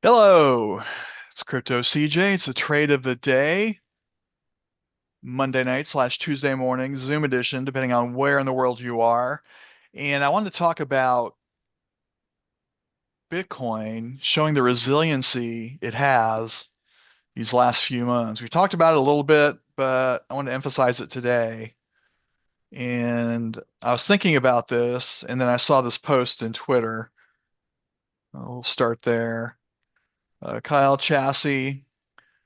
Hello, it's Crypto CJ. It's a trade of the day, Monday night slash Tuesday morning, Zoom edition, depending on where in the world you are. And I wanted to talk about Bitcoin showing the resiliency it has these last few months. We talked about it a little bit, but I want to emphasize it today. And I was thinking about this, and then I saw this post in Twitter. We'll start there. Kyle Chassis.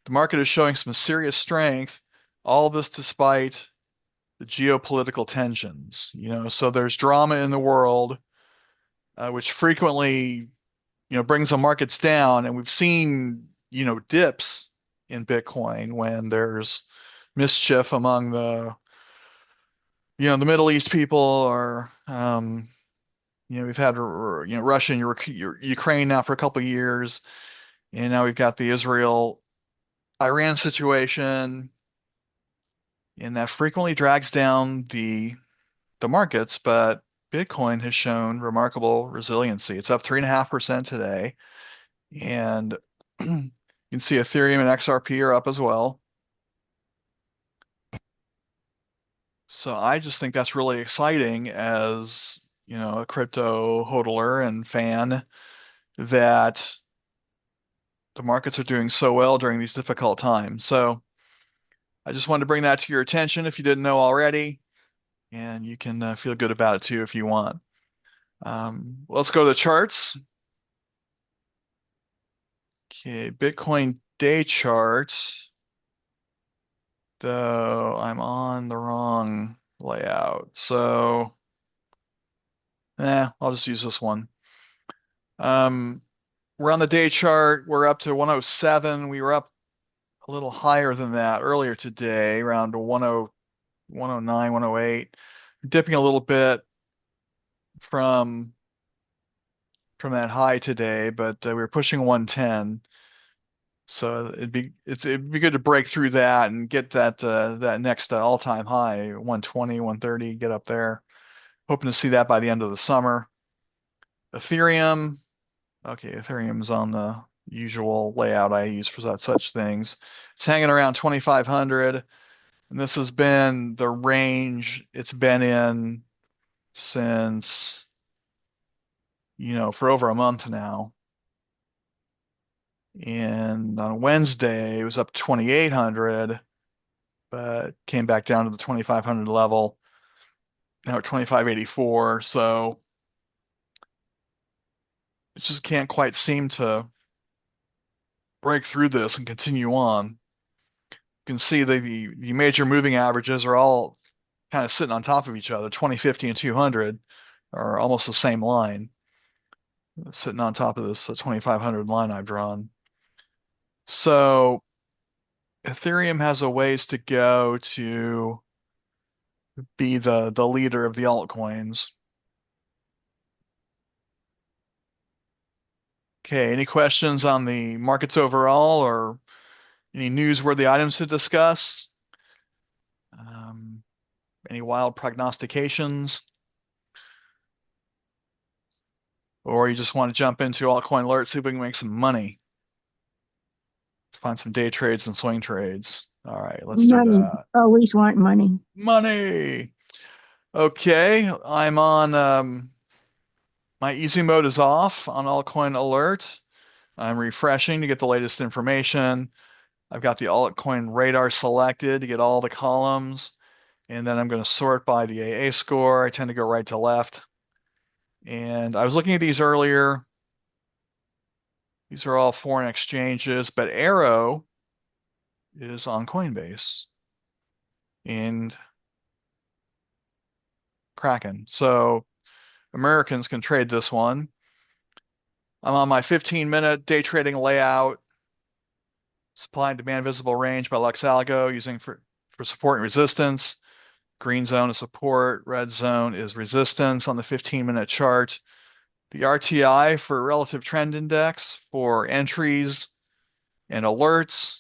The market is showing some serious strength. All this despite the geopolitical tensions. So there's drama in the world, which frequently, brings the markets down. And we've seen, dips in Bitcoin when there's mischief among the Middle East people or, we've had, Russia and Ukraine now for a couple of years. And now we've got the Israel-Iran situation. And that frequently drags down the markets, but Bitcoin has shown remarkable resiliency. It's up 3.5% today, and you can see Ethereum and XRP are up as well. So I just think that's really exciting as, a crypto hodler and fan that the markets are doing so well during these difficult times. So I just wanted to bring that to your attention if you didn't know already, and you can feel good about it too if you want. Let's go to the charts. Okay, Bitcoin day chart, though I'm on the wrong layout. So, I'll just use this one. Um, we're on the day chart. We're up to 107. We were up a little higher than that earlier today, around 10, 109, 108. Dipping a little bit from that high today, but we were pushing 110. So it'd be good to break through that and get that next all-time high, 120, 130, get up there. Hoping to see that by the end of the summer. Ethereum, okay, Ethereum's on the usual layout I use for such things. It's hanging around 2,500, and this has been the range it's been in since, for over a month now. And on Wednesday, it was up 2,800, but came back down to the 2,500 level. Now at 2584. So it just can't quite seem to break through this and continue on. You can see the major moving averages are all kind of sitting on top of each other. 20, 50, and 200 are almost the same line, sitting on top of this 2,500 line I've drawn. So Ethereum has a ways to go to be the leader of the altcoins. Okay, any questions on the markets overall or any newsworthy items to discuss? Um, any wild prognostications? Or you just want to jump into Altcoin Alert, see if we can make some money. Let's find some day trades and swing trades. All right, let's do Money. that. Always want money. Money. Okay, I'm on my easy mode is off on Altcoin Alert. I'm refreshing to get the latest information. I've got the altcoin radar selected to get all the columns. And then I'm going to sort by the AA score. I tend to go right to left. And I was looking at these earlier. These are all foreign exchanges, but Arrow is on Coinbase and Kraken. So Americans can trade this one. I'm on my 15-minute day trading layout. Supply and demand visible range by Algo using for support and resistance. Green zone is support, red zone is resistance on the 15-minute chart. The RTI for relative trend index for entries and alerts.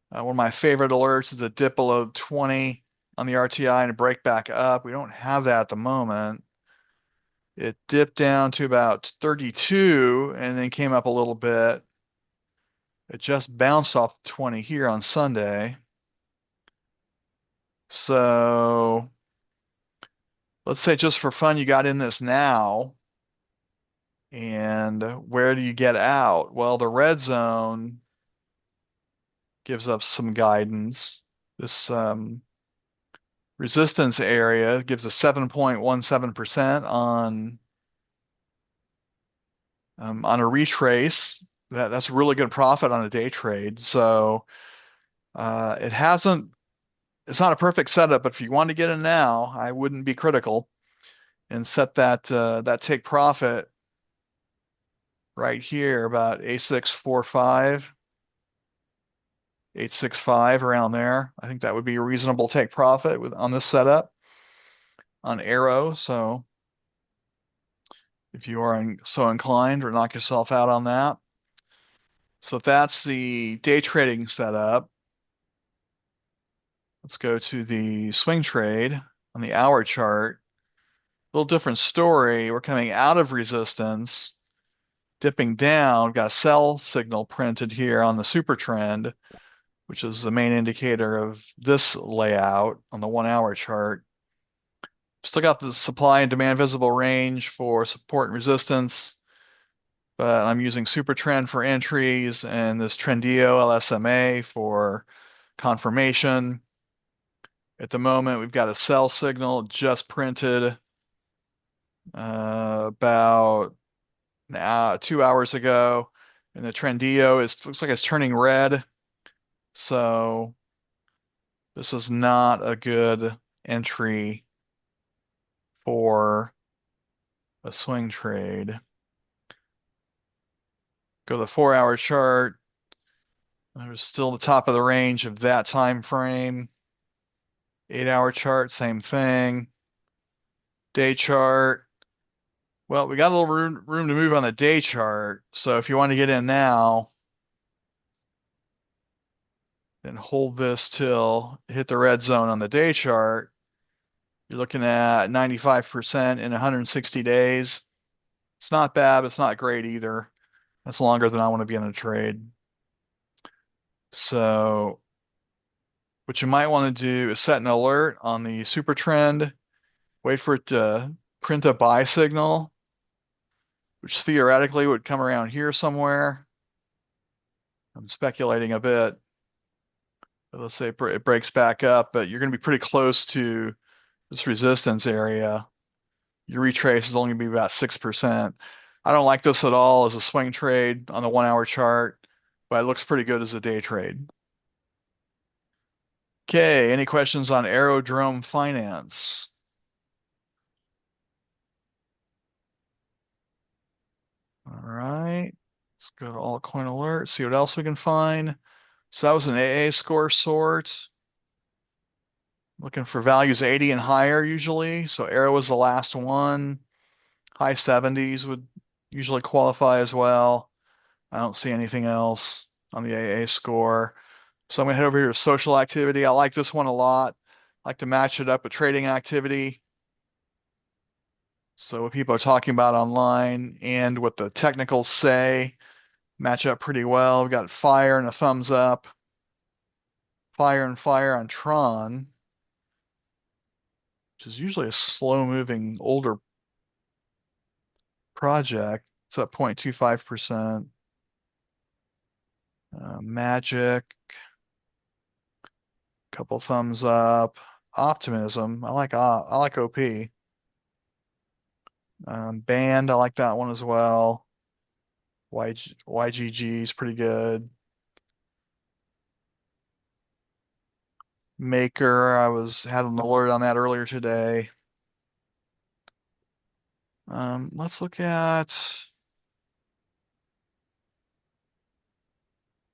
One of my favorite alerts is a dip below 20 on the RTI and a break back up. We don't have that at the moment. It dipped down to about 32 and then came up a little bit. It just bounced off 20 here on Sunday. So let's say just for fun, you got in this now. And where do you get out? Well, the red zone gives us some guidance. This resistance area gives a 7.17% on a retrace. That's a really good profit on a day trade. So it hasn't. It's not a perfect setup, but if you want to get in now, I wouldn't be critical and set that take profit right here about A645, 865 around there. I think that would be a reasonable take profit on this setup on Arrow. So if you are so inclined, or knock yourself out on that. So that's the day trading setup. Let's go to the swing trade on the hour chart. A little different story. We're coming out of resistance, dipping down. We've got a sell signal printed here on the SuperTrend, which is the main indicator of this layout on the 1 hour chart. Still got the supply and demand visible range for support and resistance, but I'm using SuperTrend for entries and this Trendilo LSMA for confirmation. At the moment, we've got a sell signal just printed about 2 hours ago, and the Trendilo looks like it's turning red. So this is not a good entry for a swing trade. Go to the 4 hour chart. There's still the top of the range of that time frame. 8 hour chart, same thing. Day chart. Well, we got a little room to move on the day chart. So if you want to get in now, then hold this till hit the red zone on the day chart. You're looking at 95% in 160 days. It's not bad, but it's not great either. That's longer than I want to be in a trade. So what you might want to do is set an alert on the super trend, wait for it to print a buy signal, which theoretically would come around here somewhere. I'm speculating a bit. But let's say it breaks back up, but you're going to be pretty close to this resistance area. Your retrace is only going to be about 6%. I don't like this at all as a swing trade on the 1 hour chart, but it looks pretty good as a day trade. Okay, any questions on Aerodrome Finance? All right, let's go to Altcoin Alert, see what else we can find. So that was an AA score sort. Looking for values 80 and higher usually. So Arrow was the last one. High 70s would usually qualify as well. I don't see anything else on the AA score. So I'm going to head over here to social activity. I like this one a lot. I like to match it up with trading activity. So what people are talking about online and what the technicals say match up pretty well. We've got fire and a thumbs up. Fire and fire on Tron, which is usually a slow-moving, older project. It's up 0.25%. Magic, couple thumbs up. Optimism, I like OP. Band, I like that one as well. YGG is pretty good. Maker, had an alert on that earlier today. Let's look at,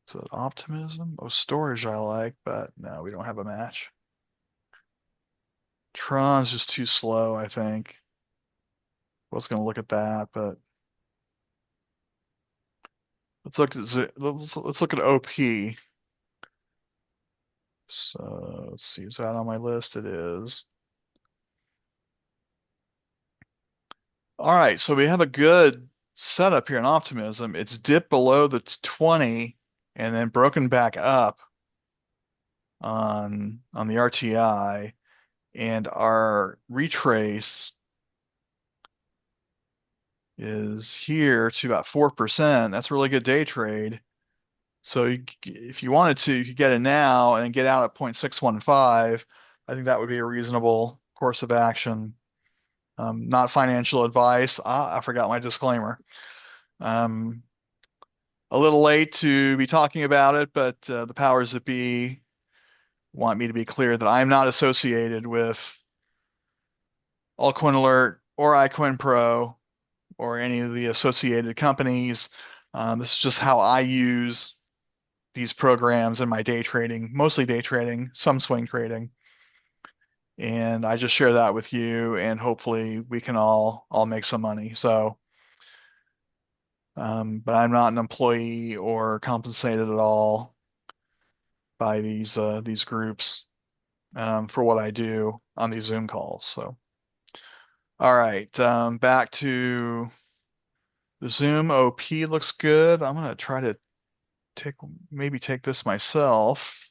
is it Optimism? Oh, storage I like, but no, we don't have a match. Tron's just too slow, I think. Was gonna look at that, but let's look at OP. So let's see, is that on my list? It is. All right, so we have a good setup here in Optimism. It's dipped below the 20 and then broken back up on the RTI, and our retrace is here to about 4%. That's a really good day trade. So if you wanted to, you could get it now and get out at 0.615. I think that would be a reasonable course of action. Not financial advice. I forgot my disclaimer. Um, a little late to be talking about it, but the powers that be want me to be clear that I'm not associated with Altcoin Alert or iCoinPro or any of the associated companies. This is just how I use these programs in my day trading, mostly day trading, some swing trading. And I just share that with you, and hopefully we can all make some money. So, but I'm not an employee or compensated at all by these groups for what I do on these Zoom calls. So, all right, back to the Zoom. OP looks good. I'm gonna try to maybe take this myself.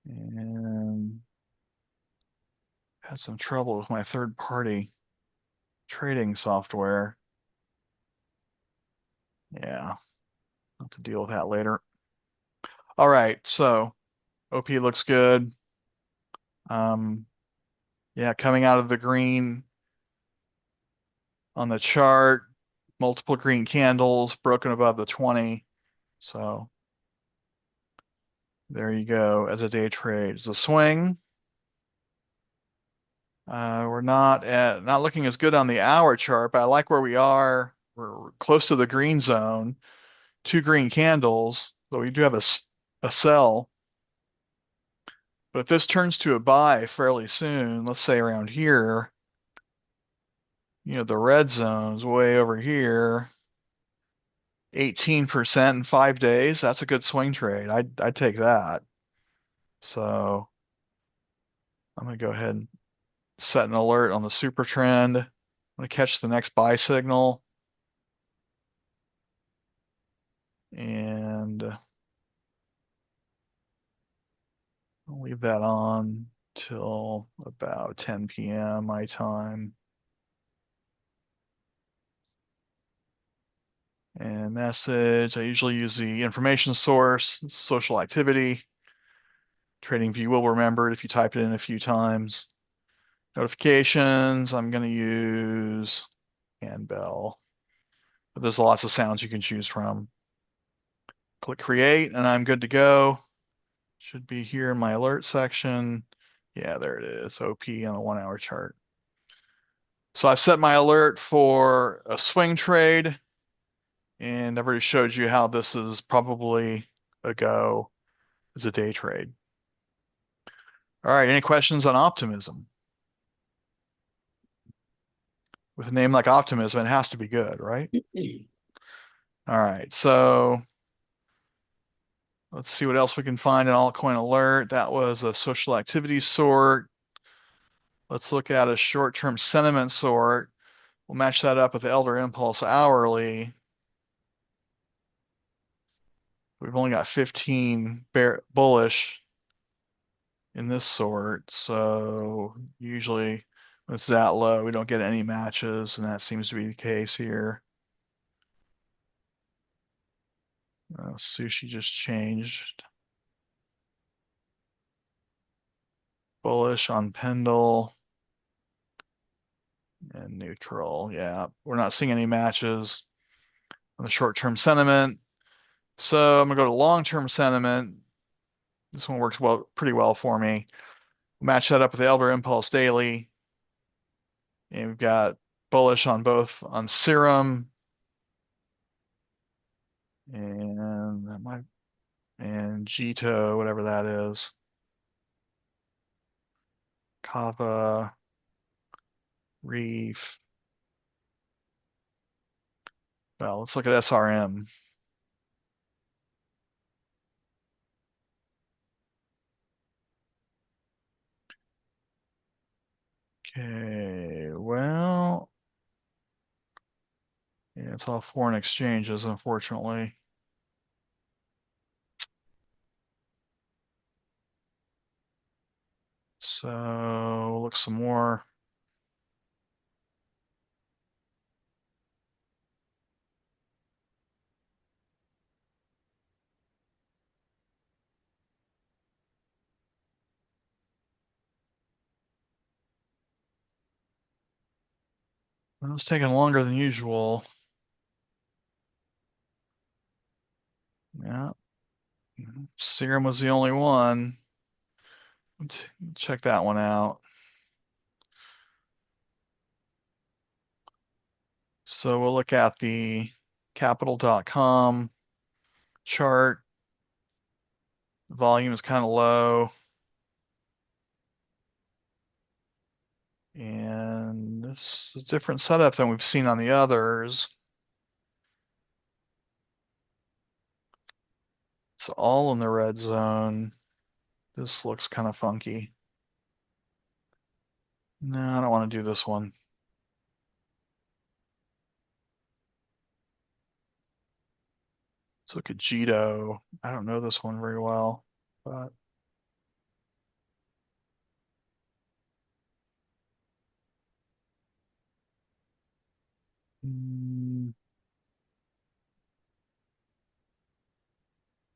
And had some trouble with my third-party trading software. Yeah, I'll have to deal with that later. All right, so OP looks good. Yeah, coming out of the green on the chart, multiple green candles broken above the 20. So there you go as a day trade. As a swing, we're not looking as good on the hour chart, but I like where we are. We're close to the green zone, 2 green candles, but we do have a sell. But if this turns to a buy fairly soon, let's say around here, the red zone's way over here, 18% in 5 days. That's a good swing trade. I'd take that. So I'm gonna go ahead and set an alert on the super trend. I'm gonna catch the next buy signal. And I'll leave that on till about 10 p.m. my time. And message, I usually use the information source, social activity. TradingView will remember it if you type it in a few times. Notifications, I'm going to use handbell. But there's lots of sounds you can choose from. Click create, and I'm good to go. Should be here in my alert section. Yeah, there it is, OP on a 1-hour chart. So I've set my alert for a swing trade, and I've already showed you how this is probably a go as a day trade. All right, any questions on optimism? With a name like optimism, it has to be good, right? All right, so let's see what else we can find in Altcoin Alert. That was a social activity sort. Let's look at a short-term sentiment sort. We'll match that up with the Elder Impulse hourly. We've only got 15 bullish in this sort, so usually when it's that low, we don't get any matches, and that seems to be the case here. Sushi just changed. Bullish on Pendle and neutral. Yeah, we're not seeing any matches on the short-term sentiment. So I'm gonna go to long-term sentiment. This one works pretty well for me. Match that up with the Elder Impulse Daily. And we've got bullish on both on Serum and Jito, whatever that is. Kava, Reef. Well, let's look at SRM. Okay, well, It's all foreign exchanges, unfortunately. So we'll look some more. Well, it's taking longer than usual. Yeah. Serum was the only one. Let's check that one out. So we'll look at the capital.com chart. Volume is kind of low. And this is a different setup than we've seen on the others. It's all in the red zone. This looks kind of funky. No, I don't want to do this one. Let's look at Jito. I don't know this one very well, but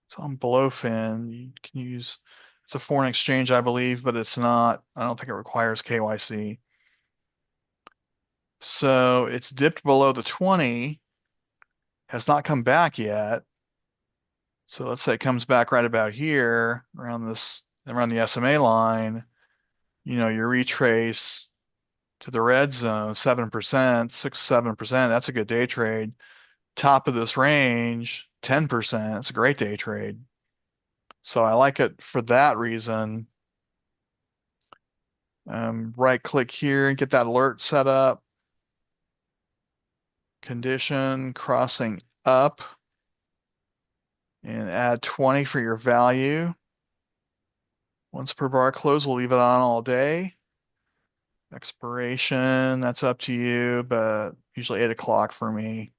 it's on Blowfin. You can use, it's a foreign exchange, I believe, but it's not, I don't think it requires KYC. So it's dipped below the 20, has not come back yet. So let's say it comes back right about here, around the SMA line, you retrace to the red zone, 7%, 6, 7%. That's a good day trade. Top of this range, 10%. It's a great day trade. So I like it for that reason. Right click here and get that alert set up. Condition crossing up and add 20 for your value. Once per bar close, we'll leave it on all day. Expiration, that's up to you, but usually 8 o'clock for me.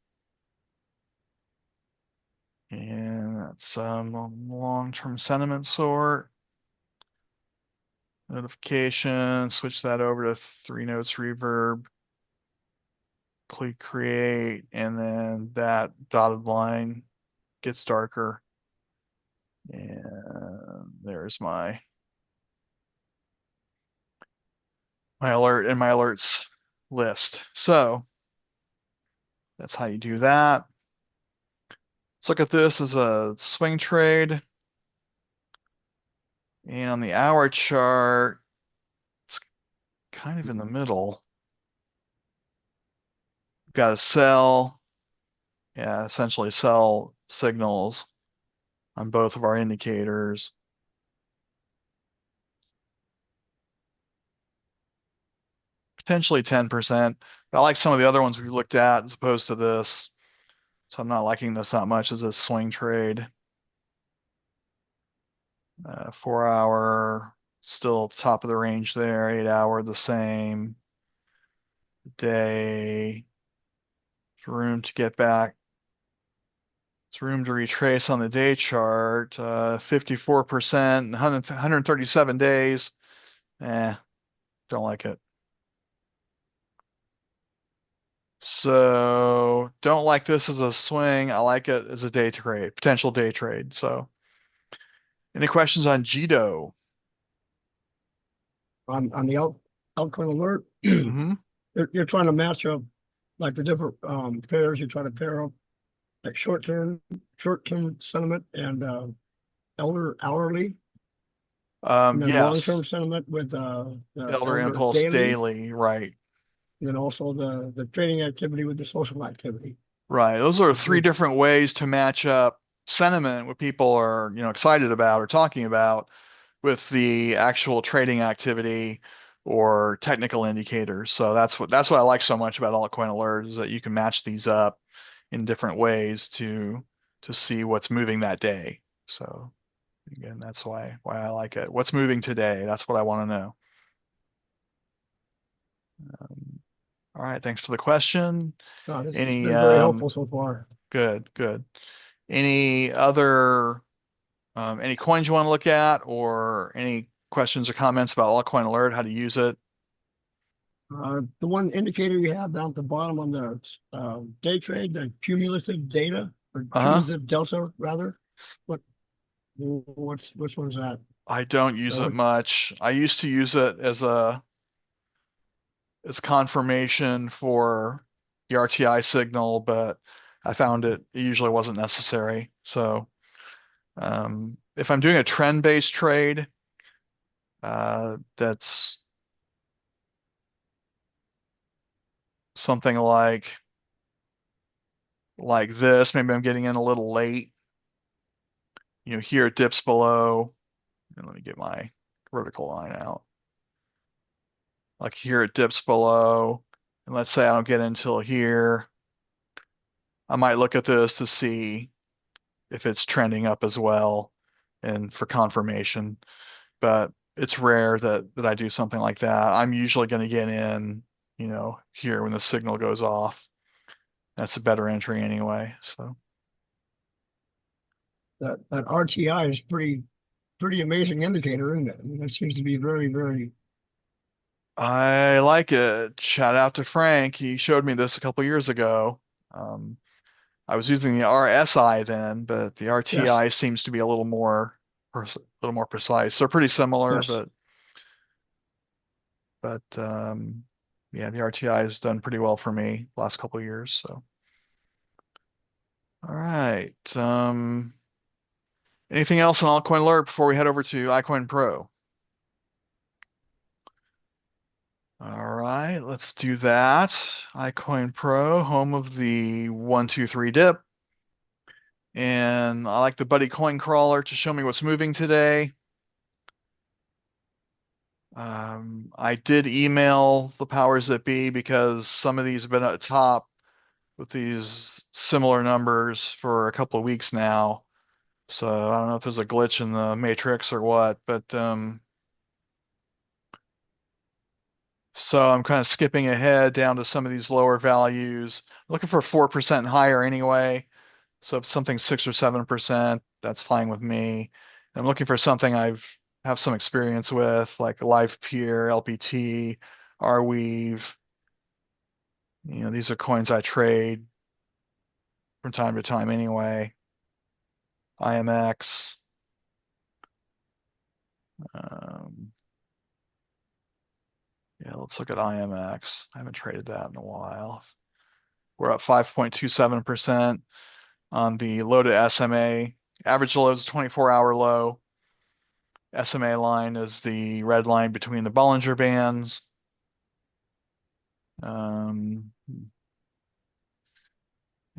And that's long-term sentiment sort. Notification, switch that over to 3 notes reverb. Click create, and then that dotted line gets darker. And there's my alert and my alerts list. So that's how you do that. Let's look at this as a swing trade. And on the hour chart, it's kind of in the middle. We've got a sell, yeah, essentially sell signals on both of our indicators. Potentially 10%. I like some of the other ones we've looked at as opposed to this. So I'm not liking this that much as a swing trade. 4 hour, still top of the range there. 8 hour, the same. Day, room to get back. It's room to retrace on the day chart. 54%, 137 days. Don't like it. So don't like this as a swing. I like it as a day trade, potential day trade. So any questions on Jito? On the Altcoin Alert, Mm-hmm. you're trying to match up like the different pairs. You're trying to pair up like short-term sentiment and hourly, and then long-term Yes. sentiment with the Elder elder Impulse daily, Daily, right. and then also the trading activity with the social activity. Right. Those are 3 Okay. different ways to match up sentiment, what people are, excited about or talking about with the actual trading activity or technical indicators. So that's what I like so much about Altcoin Alert is that you can match these up in different ways to see what's moving that day. So again, that's why I like it. What's moving today? That's what I want to know. All right, thanks for the question. This has Any been very helpful so far. good, good. Any other any coins you want to look at, or any questions or comments about Altcoin Alert, how to use it? The one indicator you have down at the bottom on the day trade, the cumulative data or Uh-huh. cumulative delta rather. What which one is that? I don't use Or it what? much. I used to use it as confirmation for the RTI signal, but I found it usually wasn't necessary. So if I'm doing a trend-based trade, that's something like this. Maybe I'm getting in a little late. Here it dips below. And let me get my vertical line out. Like here it dips below. And let's say I don't get until here. I might look at this to see if it's trending up as well and for confirmation. But it's rare that I do something like that. I'm usually going to get in, here when the signal goes off. That's a better entry anyway. So That RTI is pretty amazing indicator, isn't it? I mean, that seems to be very I like it. Shout out to Frank. He showed me this a couple years ago. Um, I was using the RSI then, but the yes, RTI seems to be a little more precise. They're pretty similar, yes. but yeah, the RTI has done pretty well for me last couple of years. So all right. Anything else on Altcoin Alert before we head over to iCoinPro? All right, let's do that. iCoinPro, home of the 123 dip. And I like the Buddy Coin Crawler to show me what's moving today. I did email the powers that be because some of these have been at the top with these similar numbers for a couple of weeks now. So I don't know if there's a glitch in the matrix or what, but so I'm kind of skipping ahead down to some of these lower values. Looking for 4% higher anyway. So if something's 6 or 7%, that's fine with me. I'm looking for something have some experience with, like Live Peer, LPT, Arweave. These are coins I trade from time to time anyway. IMX. Um, yeah, let's look at IMX. I haven't traded that in a while. We're up 5.27% on the low to SMA. Average low is 24-hour low. SMA line is the red line between the Bollinger Bands. Um,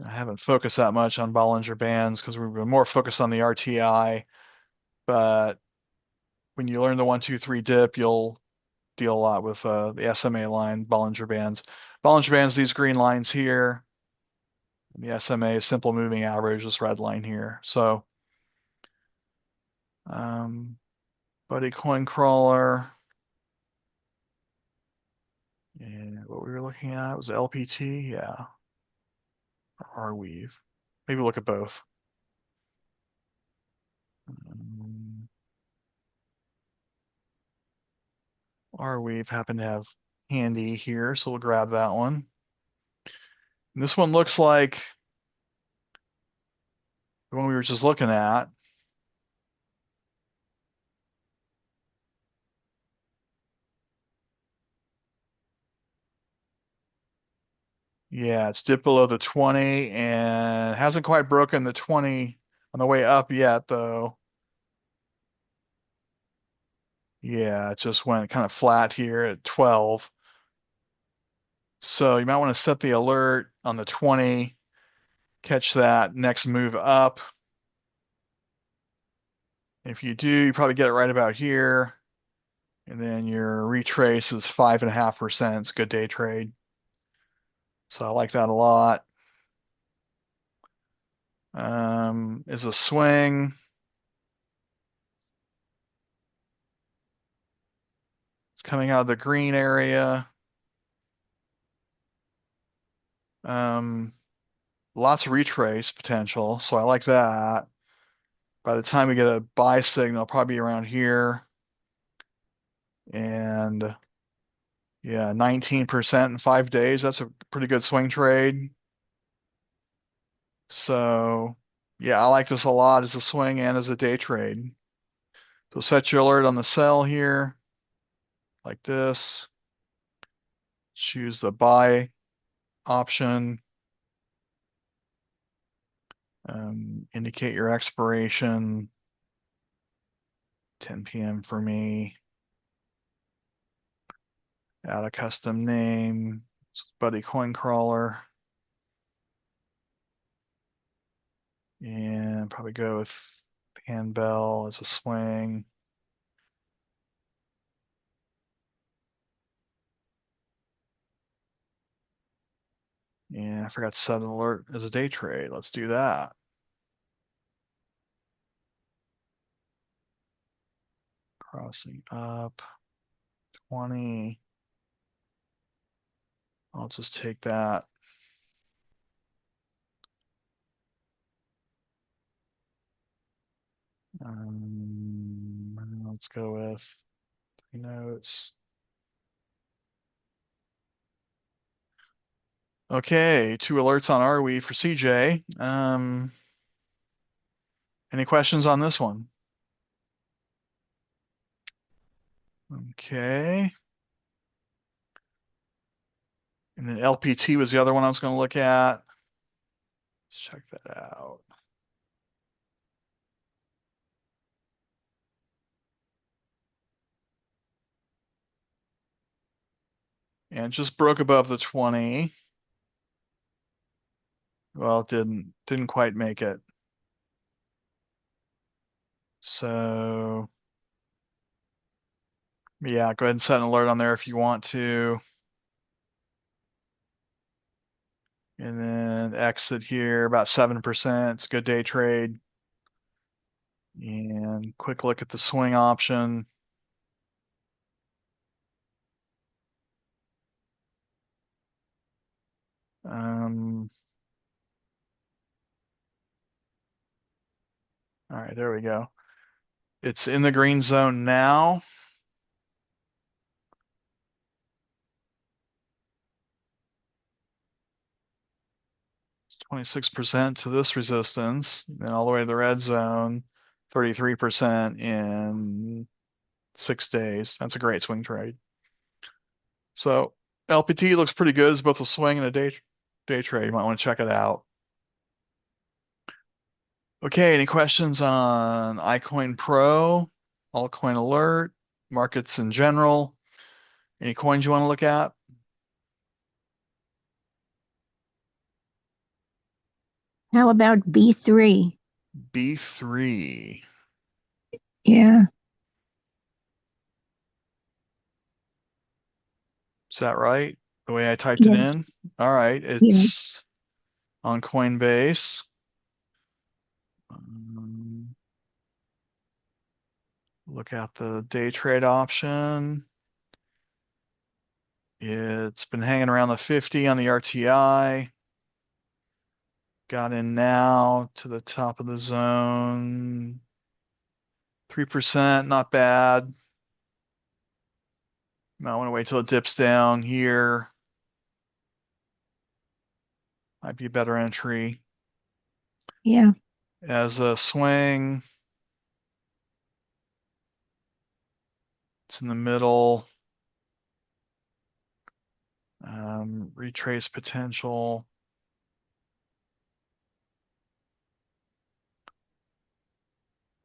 I haven't focused that much on Bollinger Bands because we've been more focused on the RTI. But when you learn the 1, 2, 3 dip, you'll deal a lot with the SMA line, Bollinger Bands. Bollinger Bands, these green lines here. And the SMA is simple moving average, this red line here. So, um, Buddy Coin Crawler. And what we were looking at was LPT, yeah, or Arweave. Maybe look at both. Um, Arweave happen to have handy here, so we'll grab that one. And this one looks like the one we were just looking at. Yeah, it's dipped below the 20 and hasn't quite broken the 20 on the way up yet, though. Yeah, it just went kind of flat here at 12. So you might want to set the alert on the 20, catch that next move up. If you do, you probably get it right about here. And then your retrace is 5.5%. It's a good day trade. So I like that a lot. Is a swing. It's coming out of the green area. Um, Lots of retrace potential, so I like that. By the time we get a buy signal, probably around here. And yeah, 19% in 5 days. That's a pretty good swing trade. So yeah, I like this a lot as a swing and as a day trade. So set your alert on the sell here, like this. Choose the buy option. Indicate your expiration. 10 p.m. for me. Add a custom name. Buddy Coin Crawler. And probably go with handbell as a swing. And I forgot to set an alert as a day trade. Let's do that. Crossing up 20. I'll just take that. Let's go with 3 notes. Okay, 2 alerts on Arweave for CJ. Any questions on this one? Okay. And then LPT was the other one I was going to look at. Let's check that out. And it just broke above the 20. Well, it didn't quite make it. So yeah, go ahead and set an alert on there if you want to. And then exit here about 7%. It's a good day trade. And quick look at the swing option. All right, there we go. It's in the green zone now. 26% to this resistance, then all the way to the red zone, 33% in 6 days. That's a great swing trade. So LPT looks pretty good as both a swing and a day trade. You might want to check it out. Okay, any questions on iCoinPro, Altcoin Alert, markets in general? Any coins you want to look at? How about B3? B3. Yeah, Is that right? The way I typed it yeah, in? All right, yeah, it's on Coinbase. Um, Look at the day trade option. It's been hanging around the 50 on the RTI. Got in now to the top of the zone. 3%, not bad. I want to wait till it dips down here. Might be a better entry. yeah, As a swing, it's in the middle. Retrace potential.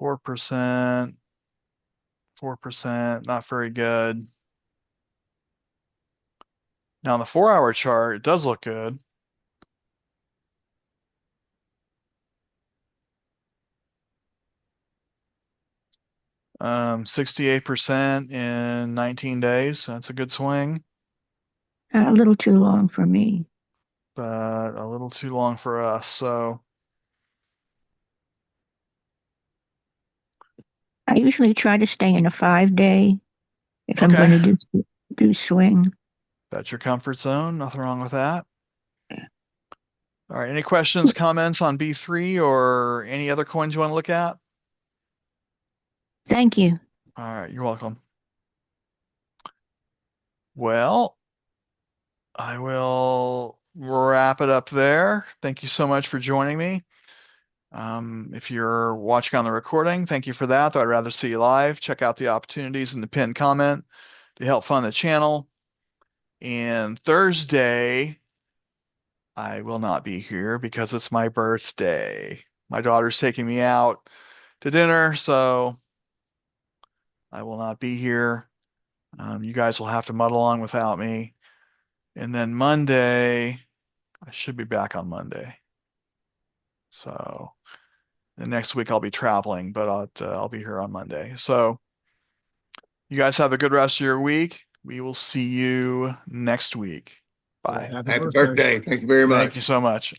4%, 4%, not very good. Now on the 4-hour chart, it does look good. 68% in 19 days. That's a good swing, a little too long for me. but a little too long for us. So I usually try to stay in a 5 day if I'm going okay, to do swing. that's your comfort zone. Nothing wrong with that. All right. Any questions, comments on B3 or any other coins you want to look at? Thank you. All right. You're welcome. Well, I will wrap it up there. Thank you so much for joining me. If you're watching on the recording, thank you for that. Though I'd rather see you live. Check out the opportunities in the pinned comment to help fund the channel. And Thursday, I will not be here because it's my birthday. My daughter's taking me out to dinner, so I will not be here. You guys will have to muddle along without me. And then Monday, I should be back on Monday. So the next week I'll be traveling, but I'll be here on Monday. So you guys have a good rest of your week. We will see you next week. Bye. Happy Happy birthday. birthday. Thank you very Thank you much. so much.